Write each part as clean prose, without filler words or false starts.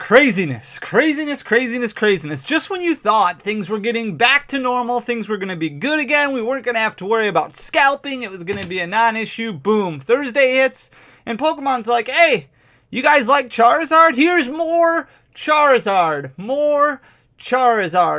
Craziness. Just when you thought things were getting back to normal, things were going to be good again, we weren't going to have to worry about scalping, it was going to be a non-issue, boom, Thursday hits, and Pokemon's like, hey, you guys like Charizard? Here's more Charizard.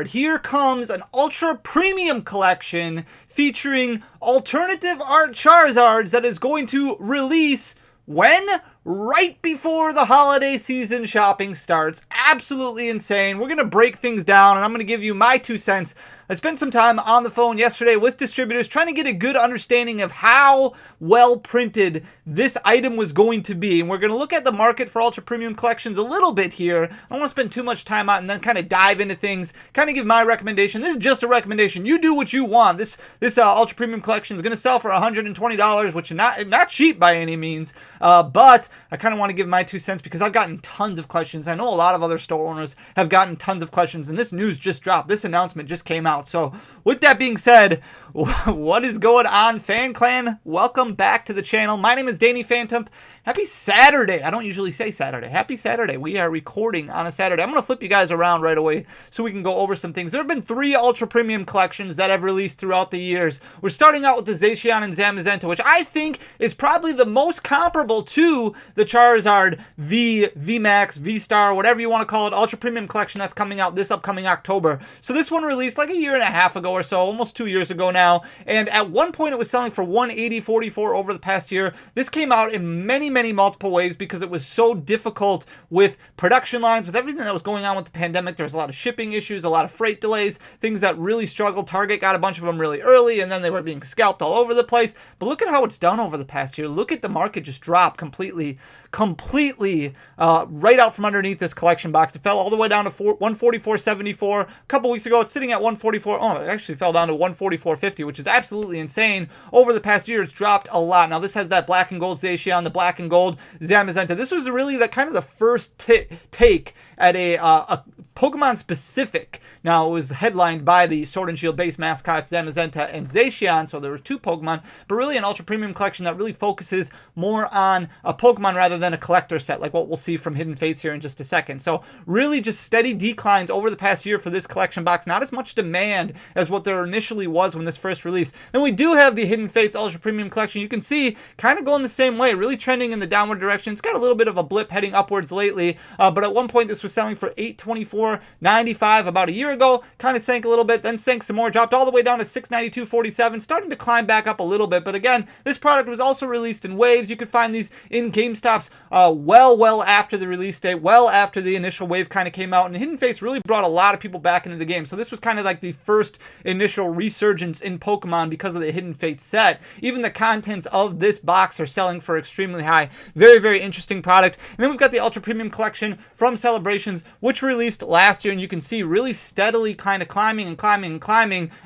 Here comes an Ultra Premium Collection featuring alternative art Charizards that is going to release when? Right before the holiday season shopping starts. Absolutely insane. We're going to break things down, and I'm going to give you my 2 cents. I spent some time on the phone yesterday with distributors trying to get a good understanding of how well printed this item was going to be. And we're going to look at the market for Ultra Premium Collections a little bit here. I don't want to spend too much time on it and then kind of dive into things, kind of give my recommendation. This is just a recommendation. You do what you want. This Ultra Premium Collection is going to sell for $120, which is not cheap by any means, but I kind of want to give my 2 cents because I've gotten tons of questions. I know a lot of other store owners have gotten tons of questions, and this news just dropped. This announcement just came out. So with that being said, what is going on, Fan Clan? Welcome back to the channel. My name is Danny Phantump. Happy Saturday. I don't usually say Saturday. Happy Saturday. We are recording on a Saturday. I'm going to flip you guys around right away so we can go over some things. There have been 3 Ultra Premium Collections that have released throughout the years. We're starting out with the Zacian and Zamazenta, which I think is probably the most comparable to the Charizard VMAX, V-Star, whatever you want to call it, Ultra Premium Collection that's coming out this upcoming October. So this one released like a year and a half ago or so, almost 2 years ago now. And at one point it was selling for $180.44 over the past year. This came out in many multiple ways because it was so difficult with production lines, with everything that was going on with the pandemic. There was a lot of shipping issues, a lot of freight delays, things that really struggled. Target got a bunch of them really early, and then they were being scalped all over the place. But look at how it's done over the past year. Look at the market just drop completely right out from underneath this collection box. It fell all the way down to $144.74. A couple weeks ago, it's sitting at $144. Oh, it actually fell down to $144.50, which is absolutely insane. Over the past year, it's dropped a lot. Now, this has that black and gold Zacian, the black and gold Zamazenta. This was really the first take at a Pokemon specific. Now, it was headlined by the Sword and Shield base mascots Zamazenta and Zacian, so there were 2 Pokemon, but really an Ultra Premium Collection that really focuses more on a Pokemon rather than a collector set, like what we'll see from Hidden Fates here in just a second. So really just steady declines over the past year for this collection box. Not as much demand as what there initially was when this first released. Then we do have the Hidden Fates Ultra Premium Collection. You can see kind of going the same way, really trending in the downward direction. It's got a little bit of a blip heading upwards lately, but at one point this was selling for $824.95 about a year ago. Kind of sank a little bit, then sank some more, dropped all the way down to $692.47, starting to climb back up a little bit. But again, this product was also released in waves. You could find these in GameStops well after the release date, well after the initial wave kind of came out, and Hidden Fates really brought a lot of people back into the game. So this was kind of like the first initial resurgence in Pokemon because of the Hidden Fates set. Even the contents of this box are selling for extremely high. Very interesting product. And then we've got the Ultra Premium Collection from Celebrations, which released last year, and you can see really steadily kind of climbing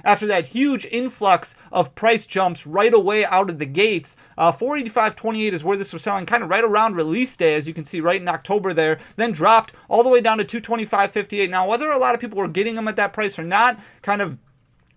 after that huge influx of price jumps right away out of the gates. $485.28 is where this was selling kind of right around release day, as you can see right in October there, then dropped all the way down to $225.58. Now, whether a lot of people were getting them at that price or not kind of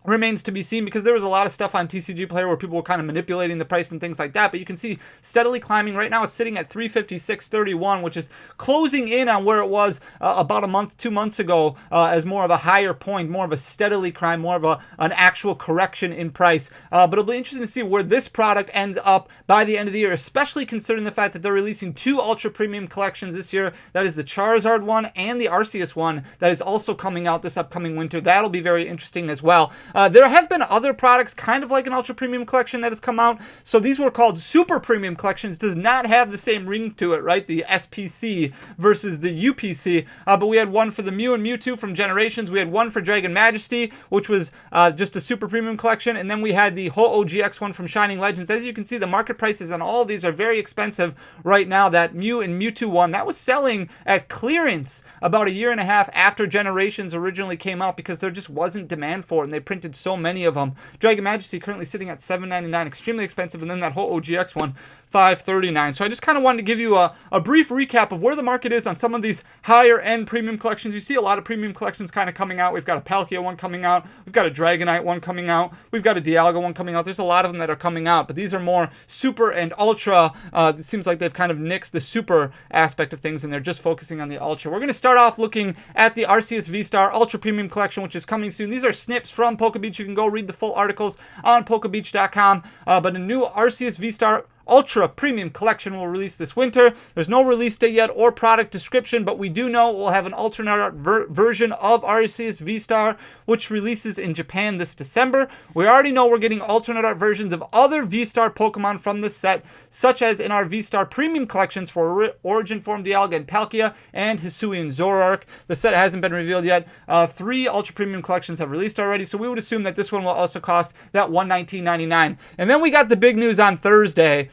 remains to be seen, because there was a lot of stuff on TCG Player where people were kind of manipulating the price and things like that. But you can see steadily climbing. Right now it's sitting at $356.31, which is closing in on where it was about a month, 2 months ago, as more of a higher point, more of a steadily climb, more of an actual correction in price. But it'll be interesting to see where this product ends up by the end of the year, especially considering the fact that they're releasing 2 Ultra Premium Collections this year. That is the Charizard one and the Arceus one that is also coming out this upcoming winter. That'll be very interesting as well. There have been other products kind of like an Ultra Premium Collection that has come out. So these were called Super Premium Collections. Does not have the same ring to it, right? The SPC versus the UPC. But we had one for the Mew and Mewtwo from Generations. We had one for Dragon Majesty, which was just a Super Premium Collection. And then we had the Ho-Oh GX one from Shining Legends. As you can see, the market prices on all of these are very expensive right now. That Mew and Mewtwo one, that was selling at clearance about a year and a half after Generations originally came out because there just wasn't demand for it, and they printed so many of them. Dragon Majesty currently sitting at $7.99, extremely expensive, and then that whole OGX one $539. So I just kind of wanted to give you a brief recap of where the market is on some of these higher end premium collections. You see a lot of premium collections kind of coming out. We've got a Palkia one coming out. We've got a Dragonite one coming out. We've got a Dialga one coming out. There's a lot of them that are coming out, but these are more super and ultra. It seems like they've kind of nixed the super aspect of things and they're just focusing on the ultra. We're going to start off looking at the Arceus V-Star Ultra Premium Collection, which is coming soon. These are snips from PokeBeach. You can go read the full articles on PokeBeach.com, but a new Arceus V-Star Ultra Premium Collection will release this winter. There's no release date yet or product description, but we do know we'll have an alternate art version of Arceus V-Star, which releases in Japan this December. We already know we're getting alternate art versions of other V-Star Pokemon from this set, such as in our V-Star Premium Collections for Origin Form Dialga and Palkia and Hisuian Zoroark. The set hasn't been revealed yet. 3 Ultra Premium Collections have released already, so we would assume that this one will also cost that $119.99. And then we got the big news on Thursday.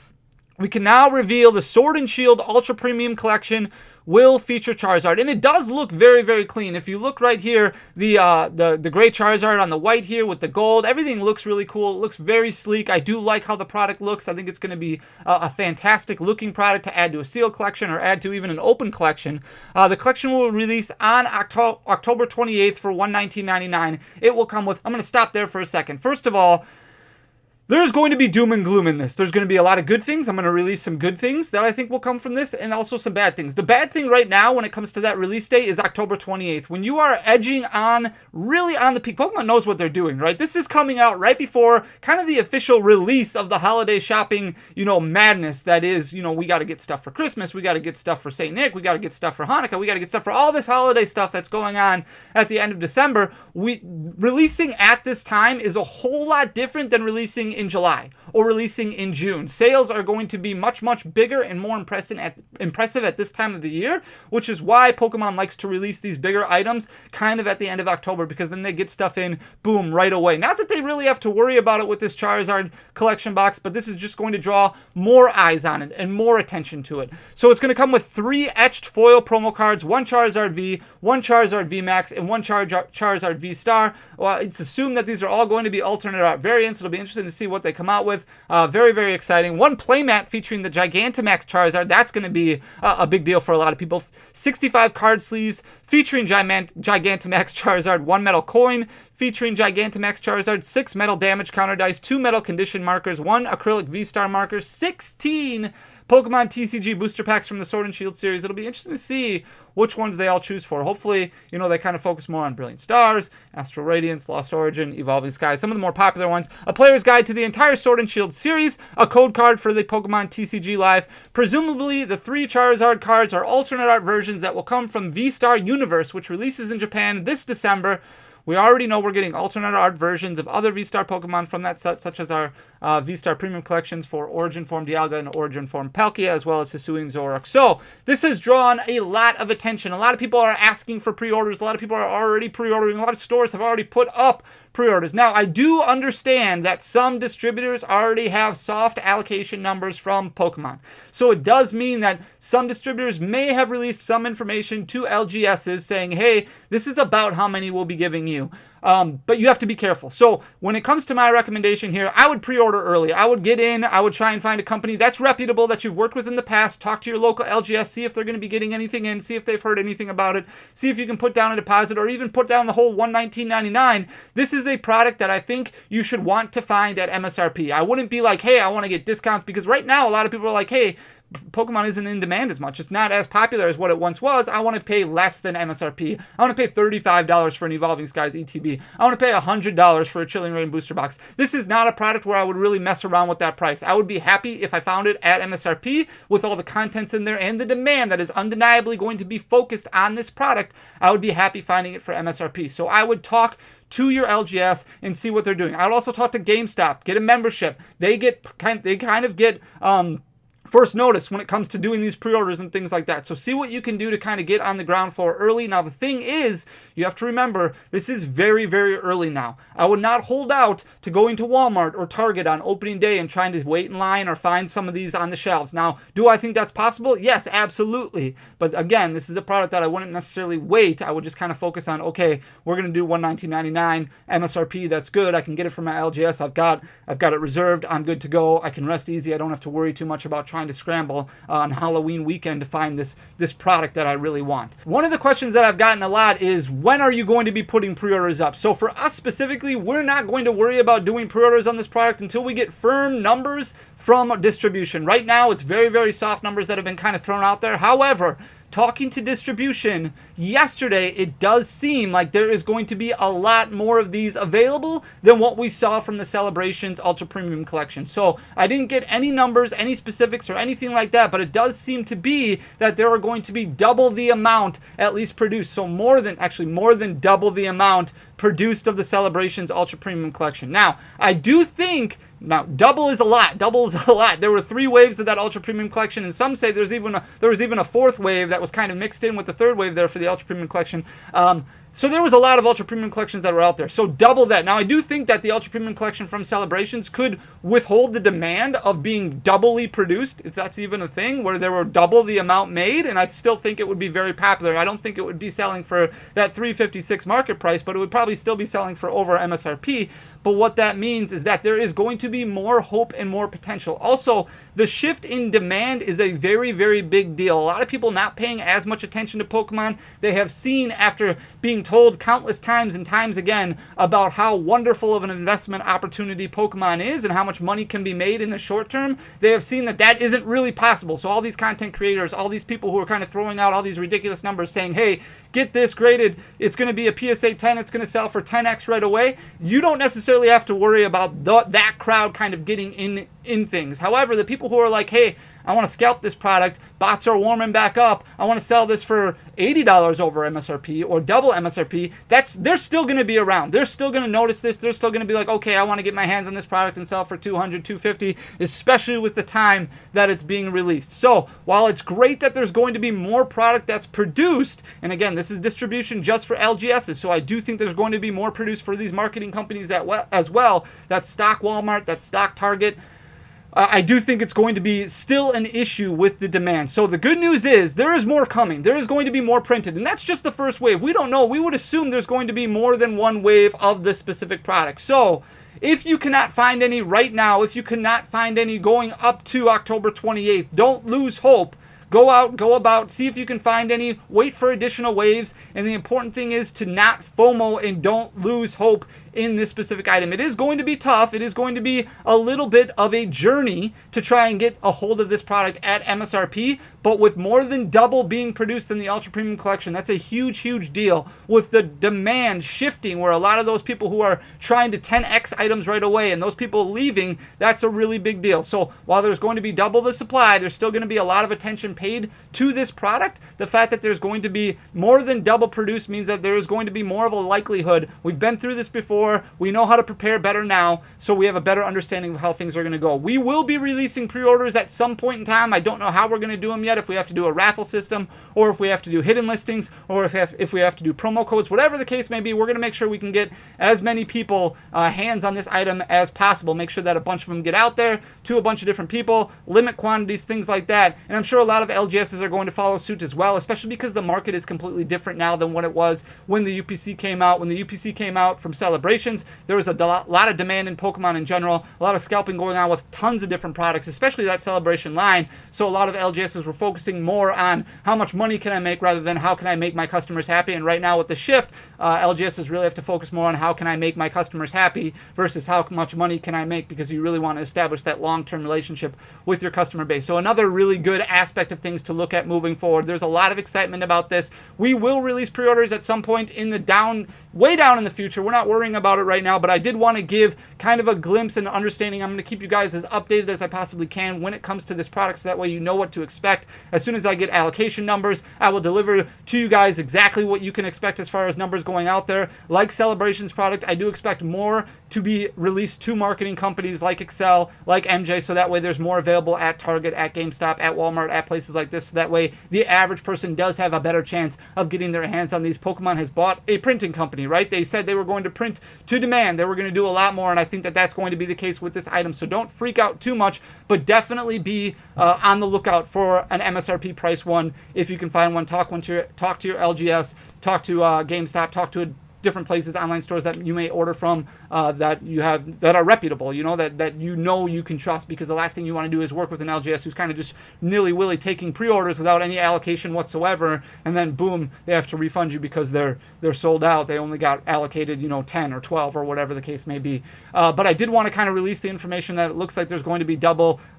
We can now reveal the Sword and Shield Ultra Premium Collection will feature Charizard, and it does look very, very clean. If you look right here, the gray Charizard on the white here with the gold, everything looks really cool. It looks very sleek. I do like how the product looks. I think it's going to be a fantastic looking product to add to a sealed collection or add to even an open collection. The collection will release on October 28th for $119.99. It will come with, I'm going to stop there for a second. First of all, there's going to be doom and gloom in this. There's going to be a lot of good things. I'm going to release some good things that I think will come from this, and also some bad things. The bad thing right now when it comes to that release date is October 28th. When you are edging on, really on the peak, Pokemon knows what they're doing, right? This is coming out right before kind of the official release of the holiday shopping, madness that is, we got to get stuff for Christmas. We got to get stuff for St. Nick. We got to get stuff for Hanukkah. We got to get stuff for all this holiday stuff that's going on at the end of December. Releasing at this time is a whole lot different than releasing in July or releasing in June. Sales are going to be much, much bigger and more impressive at this time of the year, which is why Pokemon likes to release these bigger items kind of at the end of October, because then they get stuff in, boom, right away. Not that they really have to worry about it with this Charizard collection box, but this is just going to draw more eyes on it and more attention to it. So it's going to come with 3 etched foil promo cards, 1 Charizard V, 1 Charizard V Max, and 1 Charizard V Star. Well, it's assumed that these are all going to be alternate art variants. It'll be interesting to see what they come out with. Very, very exciting. 1 playmat featuring the Gigantamax Charizard. That's going to be a big deal for a lot of people. 65 card sleeves featuring Gigantamax Charizard. 1 metal coin featuring Gigantamax Charizard. 6 metal damage counter dice. 2 metal condition markers. 1 acrylic V-Star marker. 16 Pokemon TCG booster packs from the Sword and Shield series. It'll be interesting to see which ones they all choose for. Hopefully, they kind of focus more on Brilliant Stars, Astral Radiance, Lost Origin, Evolving Skies, some of the more popular ones. A player's guide to the entire Sword and Shield series, a code card for the Pokemon TCG Live. Presumably, the 3 Charizard cards are alternate art versions that will come from V-Star Universe, which releases in Japan this December. We already know we're getting alternate art versions of other V-Star Pokemon from that set, such as our V-Star Premium Collections for Origin Form Dialga and Origin Form Palkia, as well as Hisuian Zoroark. So this has drawn a lot of attention. A lot of people are asking for pre-orders. A lot of people are already pre-ordering. A lot of stores have already put up pre-orders. Now, I do understand that some distributors already have soft allocation numbers from Pokemon. So it does mean that some distributors may have released some information to LGSs saying, hey, this is about how many we'll be giving you. But you have to be careful. So when it comes to my recommendation here, I would pre-order early. I would get in. I would try and find a company that's reputable, that you've worked with in the past. Talk to your local LGS. See if they're going to be getting anything in. See if they've heard anything about it. See if you can put down a deposit or even put down the whole $119.99. This is a product that I think you should want to find at MSRP. I wouldn't be like, hey, I want to get discounts, because right now a lot of people are like, hey, Pokemon isn't in demand as much. It's not as popular as what it once was. I want to pay less than MSRP. I want to pay $35 for an Evolving Skies ETB. I want to pay $100 for a Chilling Reign booster box. This is not a product where I would really mess around with that price. I would be happy if I found it at MSRP with all the contents in there and the demand that is undeniably going to be focused on this product. I would be happy finding it for MSRP. So I would talk to your LGS and see what they're doing. I would also talk to GameStop, get a membership. They kind of get first notice when it comes to doing these pre-orders and things like that. So see what you can do to kind of get on the ground floor early. Now, the thing is, you have to remember, this is very, very early now. I would not hold out to going to Walmart or Target on opening day and trying to wait in line or find some of these on the shelves. Now, do I think that's possible? Yes, absolutely. But again, this is a product that I wouldn't necessarily wait. I would just kind of focus on, okay, we're going to do $119.99 MSRP. That's good. I can get it from my LGS. I've got it reserved. I'm good to go. I can rest easy. I don't have to worry too much about trying to scramble on Halloween weekend to find this product that I really want. One of the questions that I've gotten a lot is, when are you going to be putting pre-orders up? So for us specifically, we're not going to worry about doing pre-orders on this product until we get firm numbers from distribution. Right now, it's very, very soft numbers that have been kind of thrown out there. However, talking to distribution yesterday, it does seem like there is going to be a lot more of these available than what we saw from the Celebrations Ultra Premium Collection. So I didn't get any numbers, any specifics, or anything like that, but it does seem to be that there are going to be double the amount at least produced. So more than double the amount produced of the Celebrations Ultra Premium Collection. Now, I do think, double is a lot. Double is a lot. There were 3 waves of that Ultra Premium Collection, and some say there was even a 4th wave that was kind of mixed in with the 3rd wave there for the Ultra Premium Collection. So there was a lot of Ultra Premium Collections that were out there. So double that. Now, I do think that the Ultra Premium Collection from Celebrations could withhold the demand of being doubly produced, if that's even a thing, where there were double the amount made, and I still think it would be very popular. I don't think it would be selling for that $356 market price, but it would probably still be selling for over MSRP. But what that means is that there is going to be more hope and more potential. Also, the shift in demand is a very, very big deal. A lot of people not paying as much attention to Pokemon. They have seen, after being told countless times and times again about how wonderful of an investment opportunity Pokemon is and how much money can be made in the short term, they have seen that that isn't really possible. So all these content creators, all these people who are kind of throwing out all these ridiculous numbers saying, hey, get this graded, it's going to be a PSA 10, it's going to sell for 10x right away. You don't necessarily have to worry about that crowd kind of getting in things. However, the people who are like, hey, I want to scalp this product, bots are warming back up, I want to sell this for $80 over MSRP or double MSRP, they're still going to be around. They're still going to notice this. They're still going to be like, okay, I want to get my hands on this product and sell for $200, $250, especially with the time that it's being released. So while it's great that there's going to be more product that's produced, and again, this is distribution just for LGSs, so I do think there's going to be more produced for these marketing companies as well, that stock Walmart, that stock Target, I do think it's going to be still an issue with the demand. So the good news is there is more coming. There is going to be more printed, and that's just the first wave. We don't know. We would assume there's going to be more than one wave of this specific product. So if you cannot find any right now, if you cannot find any going up to October 28th, don't lose hope. Go out, go about, see if you can find any, wait for additional waves, and the important thing is to not FOMO and don't lose hope in this specific item. It is going to be tough. It is going to be a little bit of a journey to try and get a hold of this product at MSRP, but with more than double being produced in the Ultra Premium Collection, that's a huge, huge deal. With the demand shifting, where a lot of those people who are trying to 10x items right away and those people leaving, that's a really big deal. So while there's going to be double the supply, there's still going to be a lot of attention paid to this product. The fact that there's going to be more than double produced means that there is going to be more of a likelihood. We've been through this before. We know how to prepare better now, so we have a better understanding of how things are going to go. We will be releasing pre-orders at some point in time. I don't know how we're going to do them yet, if we have to do a raffle system, or if we have to do hidden listings, or if we have to do promo codes. Whatever the case may be, we're going to make sure we can get as many people hands on this item as possible. Make sure that a bunch of them get out there to a bunch of different people, limit quantities, things like that. And I'm sure a lot of LGSs are going to follow suit as well, especially because the market is completely different now than what it was when the UPC came out. When the UPC came out from Celebrations, there was a lot of demand in Pokemon in general, a lot of scalping going on with tons of different products, especially that Celebration line. So a lot of LGSs were focusing more on how much money can I make rather than how can I make my customers happy. And right now with the shift, LGSs really have to focus more on how can I make my customers happy versus how much money can I make, because you really want to establish that long-term relationship with your customer base. So another really good aspect of things to look at moving forward. There's a lot of excitement about this. We will release pre-orders at some point in the way down in the future. We're not worrying about it right now, but I did want to give kind of a glimpse and understanding. I'm going to keep you guys as updated as I possibly can when it comes to this product, so that way you know what to expect. As soon as I get allocation numbers, I will deliver to you guys exactly what you can expect as far as numbers going out there. Like Celebrations product, I do expect more to be released to marketing companies like Excel, like MJ, so that way there's more available at Target, at GameStop, at Walmart, at places like this, so that way the average person does have a better chance of getting their hands on these. Pokemon has bought a printing company, right? They said they were going to print to demand. They were going to do a lot more, and I think that that's going to be the case with this item. So don't freak out too much, but definitely be on the lookout for an MSRP price one if you can find one. Talk to your LGS, talk to GameStop, talk to different places, online stores that you may order from that are reputable, that you can trust, because the last thing you want to do is work with an LGS who's kind of just nilly-willy taking pre-orders without any allocation whatsoever, and then boom, they have to refund you because they're sold out. They only got allocated 10 or 12 or whatever the case may be. But I did want to kind of release the information that it looks like there's going to be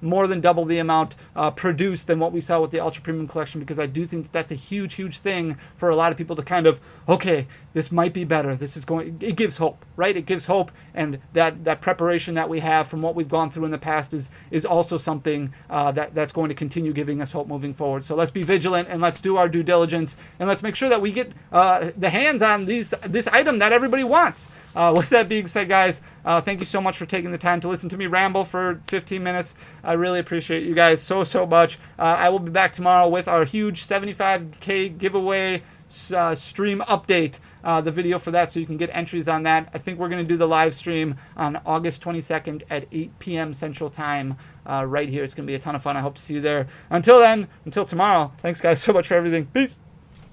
more than double the amount produced than what we saw with the Ultra Premium Collection, because I do think that that's a huge thing for a lot of people to kind of, okay, this might be better. It gives hope, right? It gives hope, and that preparation that we have from what we've gone through in the past is also something that's going to continue giving us hope moving forward. So let's be vigilant, and let's do our due diligence, and let's make sure that we get the hands on this item that everybody wants. With that being said, guys, thank you so much for taking the time to listen to me ramble for 15 minutes. I really appreciate you guys so much. I will be back tomorrow with our huge 75K giveaway stream update, the video for that, so you can get entries on that. I think we're going to do the live stream on August 22nd at 8 p.m. Central Time right here. It's going to be a ton of fun. I hope to see you there. Until then, until tomorrow, thanks guys so much for everything. Peace.